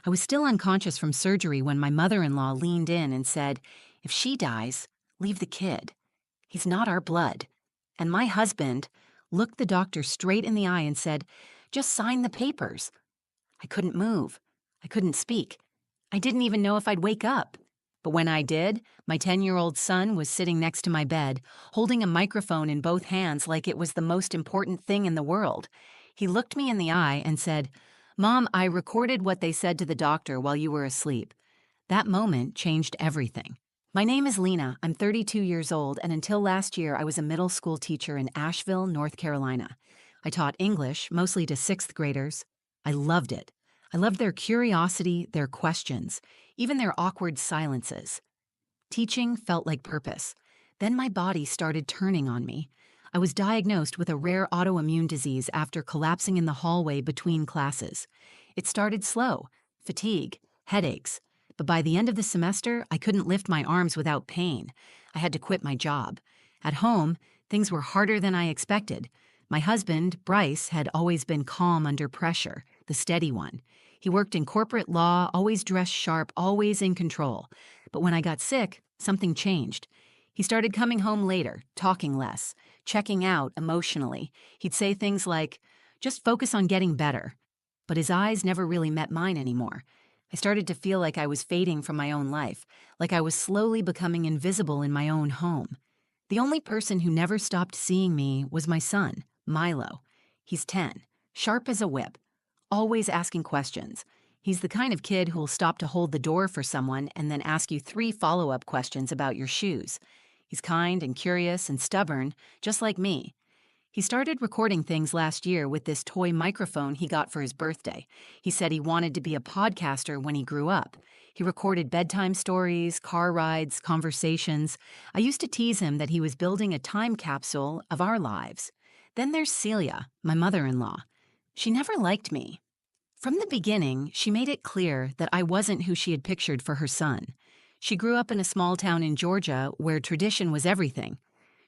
I was still unconscious from surgery when my mother-in-law leaned in and said, "If she dies, leave the kid. He's not our blood." And my husband looked the doctor straight in the eye and said, "Just sign the papers." I couldn't move. I couldn't speak. I didn't even know if I'd wake up. But when I did, my 10-year-old son was sitting next to my bed, holding a microphone in both hands like it was the most important thing in the world. He looked me in the eye and said, "Mom, I recorded what they said to the doctor while you were asleep." That moment changed everything. My name is Lena. I'm 32 years old, and until last year, I was a middle school teacher in Asheville, North Carolina. I taught English, mostly to 6th graders. I loved it. I loved their curiosity, their questions, even their awkward silences. Teaching felt like purpose. Then my body started turning on me. I was diagnosed with a rare autoimmune disease after collapsing in the hallway between classes. It started slow, fatigue, headaches, but by the end of the semester, I couldn't lift my arms without pain. I had to quit my job. At home, things were harder than I expected. My husband, Bryce, had always been calm under pressure, the steady one. He worked in corporate law, always dressed sharp, always in control. But when I got sick, something changed. He started coming home later, talking less, checking out emotionally. He'd say things like, "Just focus on getting better." But his eyes never really met mine anymore. I started to feel like I was fading from my own life, like I was slowly becoming invisible in my own home. The only person who never stopped seeing me was my son, Milo. He's 10, sharp as a whip, always asking questions. He's the kind of kid who'll stop to hold the door for someone and then ask you 3 follow-up questions about your shoes. He's kind and curious and stubborn, just like me. He started recording things last year with this toy microphone he got for his birthday. He said he wanted to be a podcaster when he grew up. He recorded bedtime stories, car rides, conversations. I used to tease him that he was building a time capsule of our lives. Then there's Celia, my mother-in-law. She never liked me. From the beginning, she made it clear that I wasn't who she had pictured for her son. She grew up in a small town in Georgia where tradition was everything.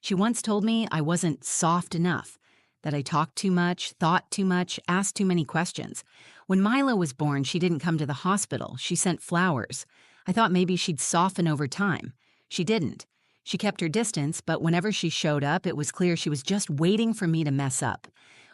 She once told me I wasn't soft enough, that I talked too much, thought too much, asked too many questions. When Milo was born, she didn't come to the hospital. She sent flowers. I thought maybe she'd soften over time. She didn't. She kept her distance, but whenever she showed up, it was clear she was just waiting for me to mess up.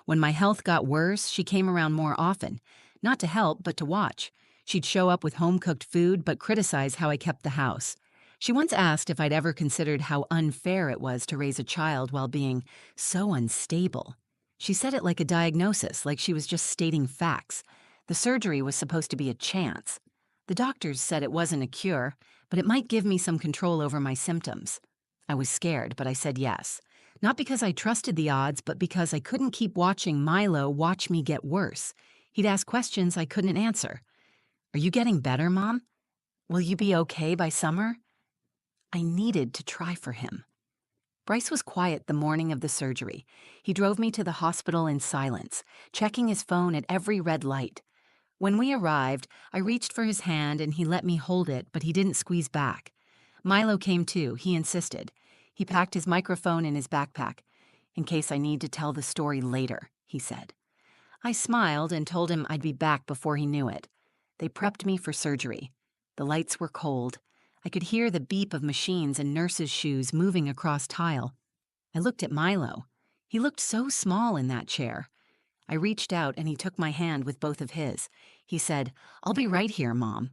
When my health got worse, she came around more often. Not to help, but to watch. She'd show up with home-cooked food, but criticize how I kept the house. She once asked if I'd ever considered how unfair it was to raise a child while being so unstable. She said it like a diagnosis, like she was just stating facts. The surgery was supposed to be a chance. The doctors said it wasn't a cure, but it might give me some control over my symptoms. I was scared, but I said yes. Not because I trusted the odds, but because I couldn't keep watching Milo watch me get worse. He'd ask questions I couldn't answer. "Are you getting better, Mom? Will you be okay by summer?" I needed to try for him. Bryce was quiet the morning of the surgery. He drove me to the hospital in silence, checking his phone at every red light. When we arrived, I reached for his hand and he let me hold it, but he didn't squeeze back. Milo came too. He insisted. He packed his microphone in his backpack. "In case I need to tell the story later," he said. I smiled and told him I'd be back before he knew it. They prepped me for surgery. The lights were cold. I could hear the beep of machines and nurses' shoes moving across tile. I looked at Milo. He looked so small in that chair. I reached out and he took my hand with both of his. He said, "I'll be right here, Mom."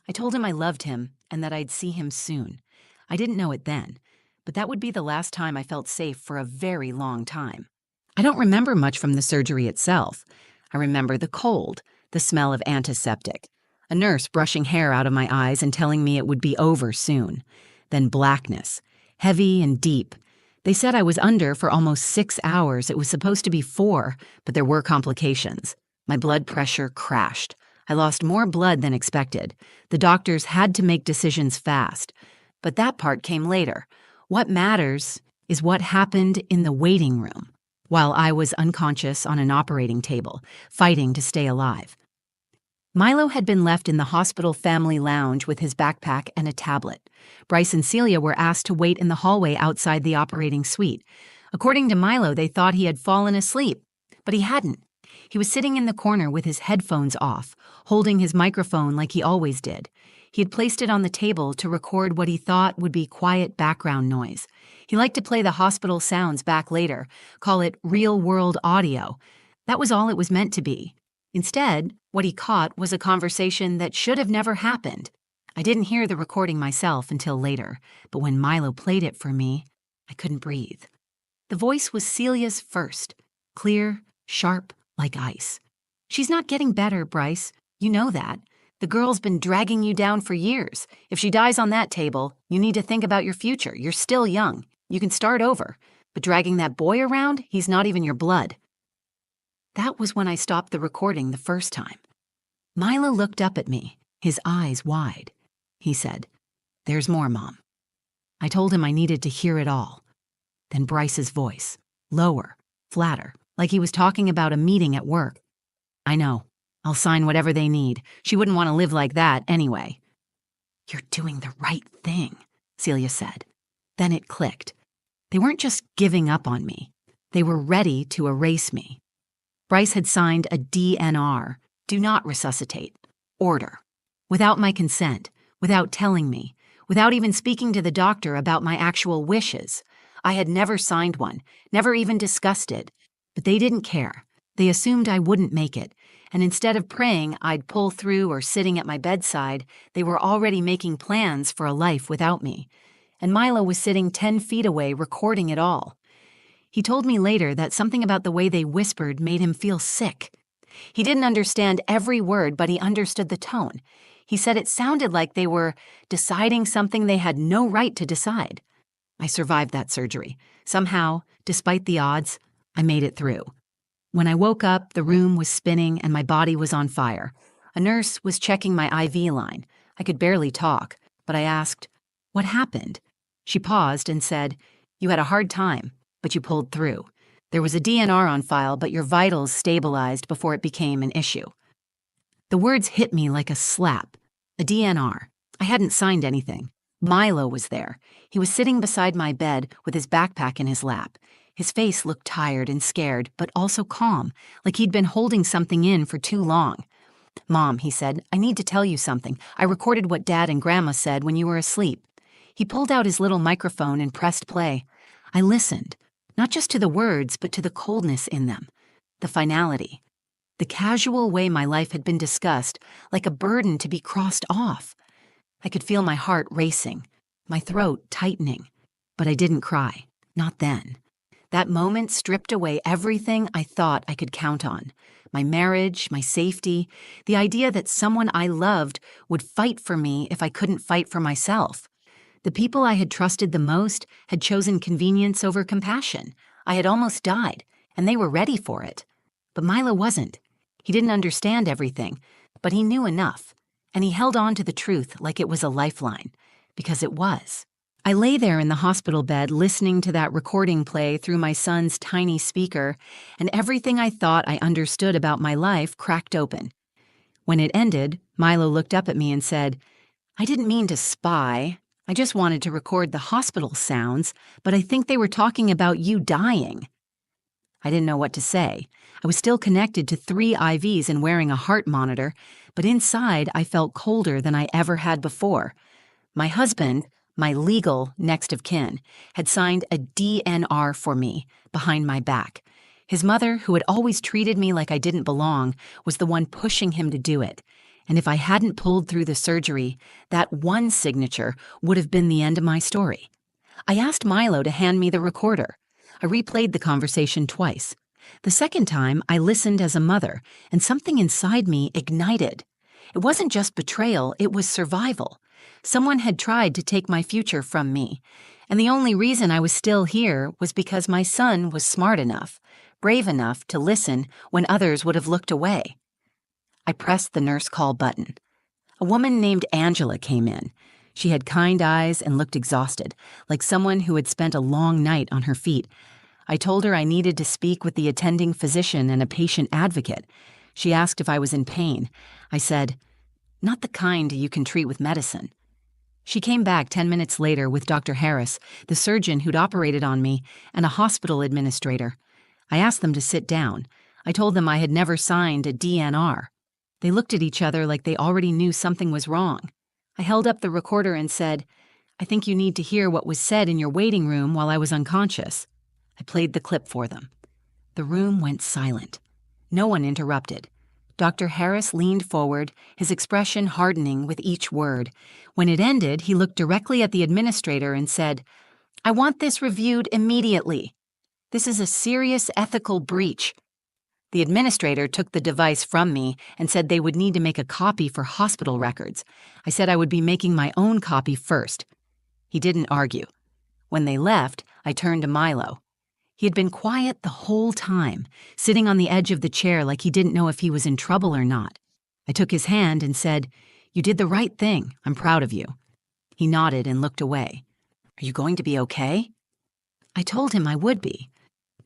I told him I loved him and that I'd see him soon. I didn't know it then, but that would be the last time I felt safe for a very long time. I don't remember much from the surgery itself. I remember the cold, the smell of antiseptic, a nurse brushing hair out of my eyes and telling me it would be over soon. Then blackness, heavy and deep. They said I was under for almost 6 hours. It was supposed to be 4, but there were complications. My blood pressure crashed. I lost more blood than expected. The doctors had to make decisions fast. But that part came later. What matters is what happened in the waiting room, while I was unconscious on an operating table, fighting to stay alive. Milo had been left in the hospital family lounge with his backpack and a tablet. Bryce and Celia were asked to wait in the hallway outside the operating suite. According to Milo, they thought he had fallen asleep, but he hadn't. He was sitting in the corner with his headphones off, holding his microphone like he always did. He had placed it on the table to record what he thought would be quiet background noise. He liked to play the hospital sounds back later, call it real-world audio. That was all it was meant to be. Instead, what he caught was a conversation that should have never happened. I didn't hear the recording myself until later, but when Milo played it for me, I couldn't breathe. The voice was Celia's first, clear, sharp, like ice. "She's not getting better, Bryce. You know that. The girl's been dragging you down for years. If she dies on that table, you need to think about your future. You're still young. You can start over. But dragging that boy around, he's not even your blood." That was when I stopped the recording the first time. Milo looked up at me, his eyes wide. He said, "There's more, Mom." I told him I needed to hear it all. Then Bryce's voice, lower, flatter, like he was talking about a meeting at work. "I know. I'll sign whatever they need. She wouldn't want to live like that anyway." "You're doing the right thing," Celia said. Then it clicked. They weren't just giving up on me. They were ready to erase me. Bryce had signed a DNR, do not resuscitate, order, without my consent, without telling me, without even speaking to the doctor about my actual wishes. I had never signed one, never even discussed it, but they didn't care. They assumed I wouldn't make it, and instead of praying I'd pull through or sitting at my bedside, they were already making plans for a life without me. And Milo was sitting 10 feet away recording it all. He told me later that something about the way they whispered made him feel sick. He didn't understand every word, but he understood the tone. He said it sounded like they were deciding something they had no right to decide. I survived that surgery. Somehow, despite the odds, I made it through. When I woke up, the room was spinning and my body was on fire. A nurse was checking my IV line. I could barely talk, but I asked, "What happened?" She paused and said, "You had a hard time, but you pulled through. There was a DNR on file, but your vitals stabilized before it became an issue." The words hit me like a slap. A DNR. I hadn't signed anything. Milo was there. He was sitting beside my bed with his backpack in his lap. His face looked tired and scared, but also calm, like he'd been holding something in for too long. "Mom," he said, "I need to tell you something. I recorded what Dad and Grandma said when you were asleep." He pulled out his little microphone and pressed play. I listened, not just to the words, but to the coldness in them, the finality, the casual way my life had been discussed, like a burden to be crossed off. I could feel my heart racing, my throat tightening, but I didn't cry, not then. That moment stripped away everything I thought I could count on. My marriage, my safety, the idea that someone I loved would fight for me if I couldn't fight for myself. The people I had trusted the most had chosen convenience over compassion. I had almost died, and they were ready for it. But Milo wasn't. He didn't understand everything, but he knew enough, and he held on to the truth like it was a lifeline, because it was. I lay there in the hospital bed listening to that recording play through my son's tiny speaker, and everything I thought I understood about my life cracked open. When it ended, Milo looked up at me and said, "I didn't mean to spy. I just wanted to record the hospital sounds, but I think they were talking about you dying." I didn't know what to say. I was still connected to 3 IVs and wearing a heart monitor, but inside I felt colder than I ever had before. My husband, my legal next of kin, had signed a DNR for me behind my back. His mother, who had always treated me like I didn't belong, was the one pushing him to do it. And if I hadn't pulled through the surgery, that one signature would have been the end of my story. I asked Milo to hand me the recorder. I replayed the conversation twice. The second time, I listened as a mother, and something inside me ignited. It wasn't just betrayal, it was survival. Someone had tried to take my future from me, and the only reason I was still here was because my son was smart enough, brave enough to listen when others would have looked away. I pressed the nurse call button. A woman named Angela came in. She had kind eyes and looked exhausted, like someone who had spent a long night on her feet. I told her I needed to speak with the attending physician and a patient advocate. She asked if I was in pain. I said, "Not the kind you can treat with medicine." She came back 10 minutes later with Dr. Harris, the surgeon who'd operated on me, and a hospital administrator. I asked them to sit down. I told them I had never signed a DNR. They looked at each other like they already knew something was wrong. I held up the recorder and said, "I think you need to hear what was said in your waiting room while I was unconscious." I played the clip for them. The room went silent. No one interrupted. Dr. Harris leaned forward, his expression hardening with each word. When it ended, he looked directly at the administrator and said, "I want this reviewed immediately. This is a serious ethical breach." The administrator took the device from me and said they would need to make a copy for hospital records. I said I would be making my own copy first. He didn't argue. When they left, I turned to Milo. He had been quiet the whole time, sitting on the edge of the chair like he didn't know if he was in trouble or not. I took his hand and said, "You did the right thing. I'm proud of you." He nodded and looked away. "Are you going to be okay?" I told him I would be.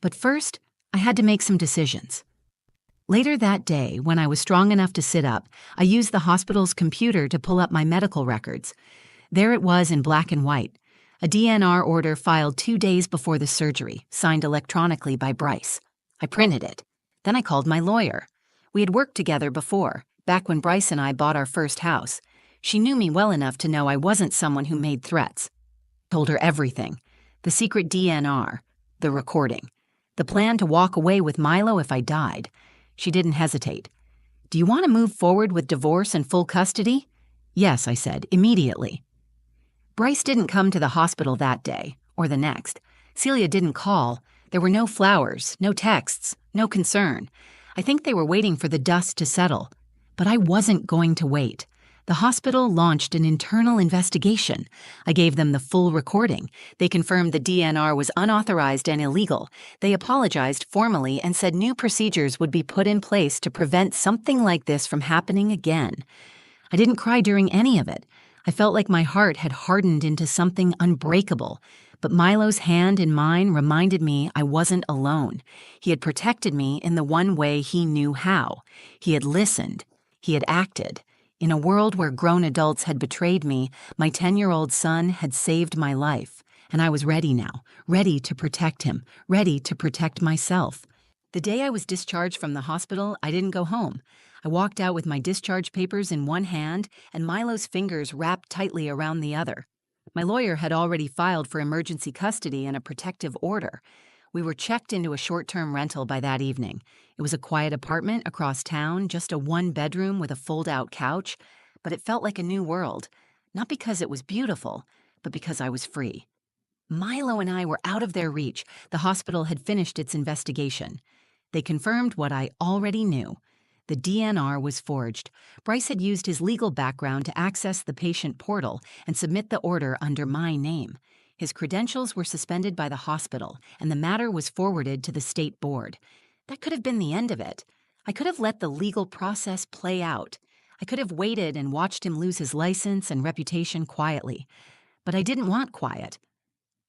But first, I had to make some decisions. Later that day, when I was strong enough to sit up, I used the hospital's computer to pull up my medical records. There it was in black and white. A DNR order filed 2 days before the surgery, signed electronically by Bryce. I printed it. Then I called my lawyer. We had worked together before, back when Bryce and I bought our first house. She knew me well enough to know I wasn't someone who made threats. Told her everything. The secret DNR, the recording, the plan to walk away with Milo if I died. She didn't hesitate. "Do you want to move forward with divorce and full custody?" "Yes," I said, "immediately." Bryce didn't come to the hospital that day, or the next. Celia didn't call. There were no flowers, no texts, no concern. I think they were waiting for the dust to settle. But I wasn't going to wait. The hospital launched an internal investigation. I gave them the full recording. They confirmed the DNR was unauthorized and illegal. They apologized formally and said new procedures would be put in place to prevent something like this from happening again. I didn't cry during any of it. I felt like my heart had hardened into something unbreakable, but Milo's hand in mine reminded me I wasn't alone. He had protected me in the one way he knew how. He had listened. He had acted. In a world where grown adults had betrayed me, my 10-year-old son had saved my life, and I was ready now, ready to protect him, ready to protect myself. The day I was discharged from the hospital, I didn't go home. I walked out with my discharge papers in one hand and Milo's fingers wrapped tightly around the other. My lawyer had already filed for emergency custody and a protective order. We were checked into a short-term rental by that evening. It was a quiet apartment across town, just a one-bedroom with a fold-out couch, but it felt like a new world, not because it was beautiful, but because I was free. Milo and I were out of their reach. The hospital had finished its investigation. They confirmed what I already knew. The DNR was forged. Bryce had used his legal background to access the patient portal and submit the order under my name. His credentials were suspended by the hospital, and the matter was forwarded to the state board. That could have been the end of it. I could have let the legal process play out. I could have waited and watched him lose his license and reputation quietly. But I didn't want quiet.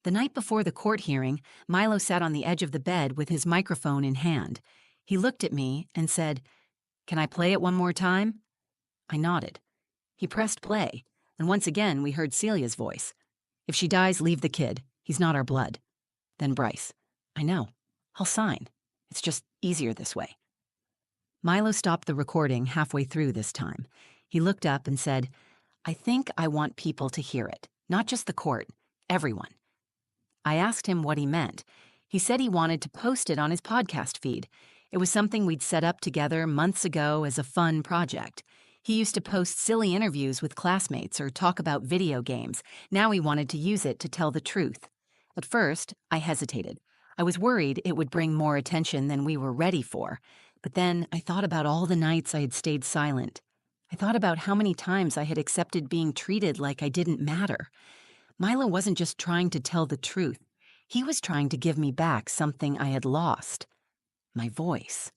The night before the court hearing, Milo sat on the edge of the bed with his microphone in hand. He looked at me and said, "Can I play it one more time?" I nodded. He pressed play, and once again we heard Celia's voice. "If she dies, leave the kid. He's not our blood." Then Bryce, "I know. I'll sign. It's just easier this way." Milo stopped the recording halfway through this time. He looked up and said, "I think I want people to hear it, not just the court, everyone." I asked him what he meant. He said he wanted to post it on his podcast feed. It was something we'd set up together months ago as a fun project. He used to post silly interviews with classmates or talk about video games. Now he wanted to use it to tell the truth. At first, I hesitated. I was worried it would bring more attention than we were ready for. But then I thought about all the nights I had stayed silent. I thought about how many times I had accepted being treated like I didn't matter. Milo wasn't just trying to tell the truth. He was trying to give me back something I had lost. My voice.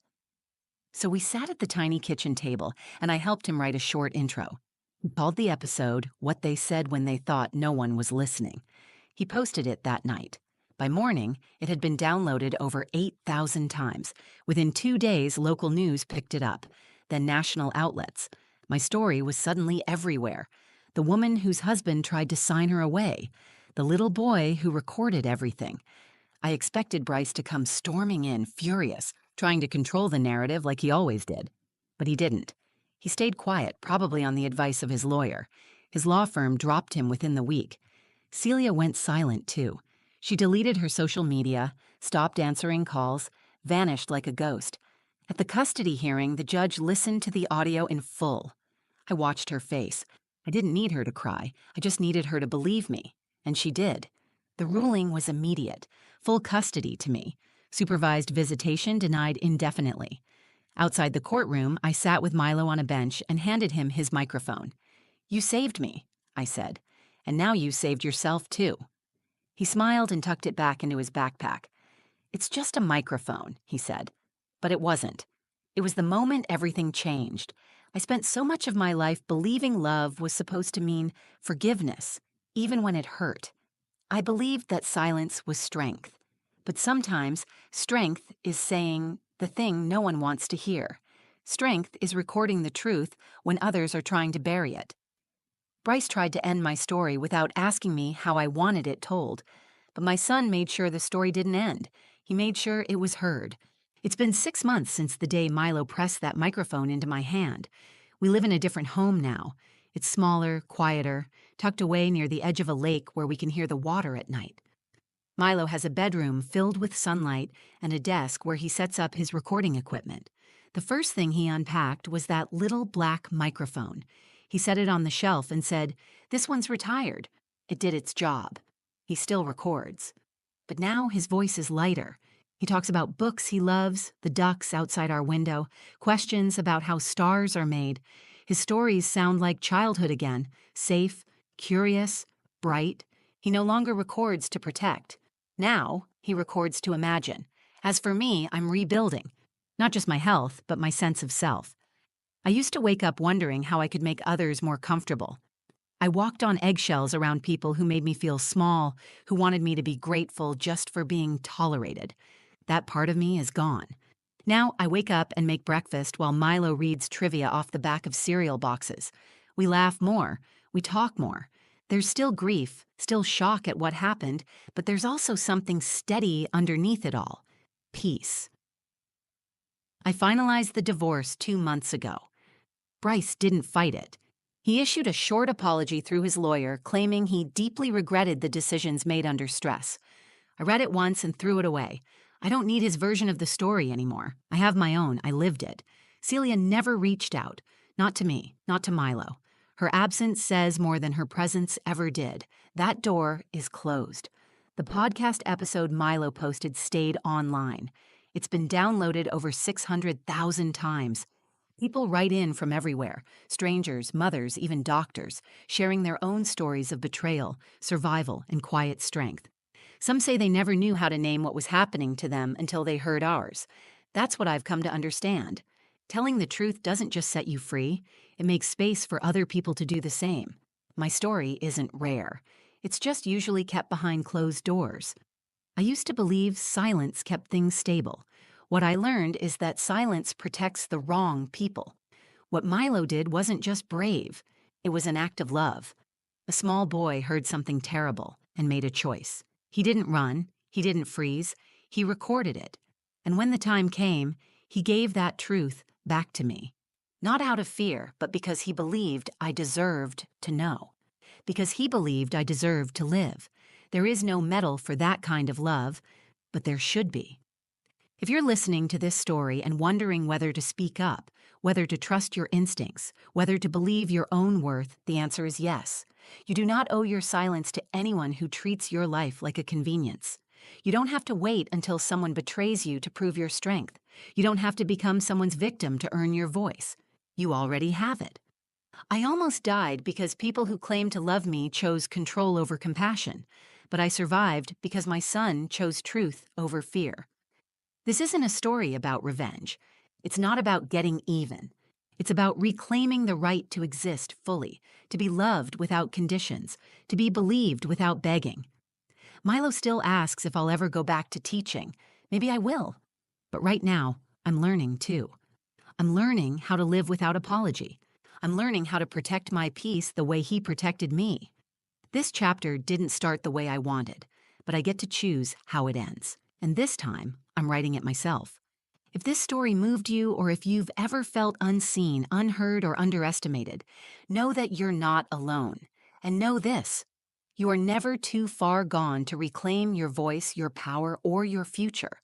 So we sat at the tiny kitchen table, and I helped him write a short intro. He called the episode "What They Said When They Thought No One Was Listening." He posted it that night. By morning, it had been downloaded over 8,000 times. Within 2 days, local news picked it up, then national outlets. My story was suddenly everywhere. The woman whose husband tried to sign her away. The little boy who recorded everything. I expected Bryce to come storming in, furious. trying to control the narrative like he always did. But he didn't. He stayed quiet, probably on the advice of his lawyer. His law firm dropped him within the week. Celia went silent, too. She deleted her social media, stopped answering calls, vanished like a ghost. At the custody hearing, the judge listened to the audio in full. I watched her face. I didn't need her to cry. I just needed her to believe me. And she did. The ruling was immediate. Full custody to me. Supervised visitation denied indefinitely. Outside the courtroom, I sat with Milo on a bench and handed him his microphone. "You saved me," I said, "and now you saved yourself, too." He smiled and tucked it back into his backpack. "It's just a microphone," he said. But it wasn't. It was the moment everything changed. I spent so much of my life believing love was supposed to mean forgiveness, even when it hurt. I believed that silence was strength. But sometimes, strength is saying the thing no one wants to hear. Strength is recording the truth when others are trying to bury it. Bryce tried to end my story without asking me how I wanted it told. But my son made sure the story didn't end. He made sure it was heard. It's been 6 months since the day Milo pressed that microphone into my hand. We live in a different home now. It's smaller, quieter, tucked away near the edge of a lake where we can hear the water at night. Milo has a bedroom filled with sunlight and a desk where he sets up his recording equipment. The first thing he unpacked was that little black microphone. He set it on the shelf and said, "This one's retired. It did its job." He still records. But now his voice is lighter. He talks about books he loves, the ducks outside our window, questions about how stars are made. His stories sound like childhood again, safe, curious, bright. He no longer records to protect. Now, he records to imagine. As for me, I'm rebuilding. Not just my health, but my sense of self. I used to wake up wondering how I could make others more comfortable. I walked on eggshells around people who made me feel small, who wanted me to be grateful just for being tolerated. That part of me is gone. Now I wake up and make breakfast while Milo reads trivia off the back of cereal boxes. We laugh more. We talk more. There's still grief, still shock at what happened, but there's also something steady underneath it all. Peace. I finalized the divorce 2 months ago. Bryce didn't fight it. He issued a short apology through his lawyer, claiming he deeply regretted the decisions made under stress. I read it once and threw it away. I don't need his version of the story anymore. I have my own. I lived it. Celia never reached out. Not to me, not to Milo. Her absence says more than her presence ever did. That door is closed. The podcast episode Milo posted stayed online. It's been downloaded over 600,000 times. People write in from everywhere, strangers, mothers, even doctors, sharing their own stories of betrayal, survival, and quiet strength. Some say they never knew how to name what was happening to them until they heard ours. That's what I've come to understand. Telling the truth doesn't just set you free, it makes space for other people to do the same. My story isn't rare. It's just usually kept behind closed doors. I used to believe silence kept things stable. What I learned is that silence protects the wrong people. What Milo did wasn't just brave. It was an act of love. A small boy heard something terrible and made a choice. He didn't run. He didn't freeze. He recorded it. And when the time came, he gave that truth back to me. Not out of fear, but because he believed I deserved to know. Because he believed I deserved to live. There is no medal for that kind of love, but there should be. If you're listening to this story and wondering whether to speak up, whether to trust your instincts, whether to believe your own worth, the answer is yes. You do not owe your silence to anyone who treats your life like a convenience. You don't have to wait until someone betrays you to prove your strength. You don't have to become someone's victim to earn your voice. You already have it. I almost died because people who claimed to love me chose control over compassion, but I survived because my son chose truth over fear. This isn't a story about revenge. It's not about getting even. It's about reclaiming the right to exist fully, to be loved without conditions, to be believed without begging. Milo still asks if I'll ever go back to teaching. Maybe I will. But right now, I'm learning too. I'm learning how to live without apology. I'm learning how to protect my peace the way he protected me. This chapter didn't start the way I wanted, but I get to choose how it ends. And this time, I'm writing it myself. If this story moved you or if you've ever felt unseen, unheard, or underestimated, know that you're not alone. And know this: you are never too far gone to reclaim your voice, your power, or your future.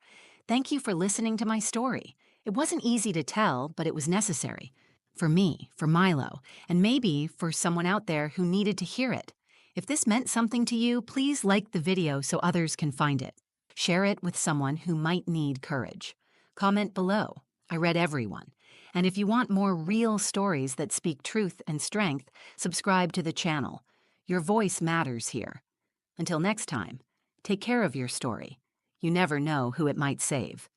Thank you for listening to my story. It wasn't easy to tell, but it was necessary. For me, for Milo, and maybe for someone out there who needed to hear it. If this meant something to you, please like the video so others can find it. Share it with someone who might need courage. Comment below. I read everyone. And if you want more real stories that speak truth and strength, subscribe to the channel. Your voice matters here. Until next time, take care of your story. You never know who it might save.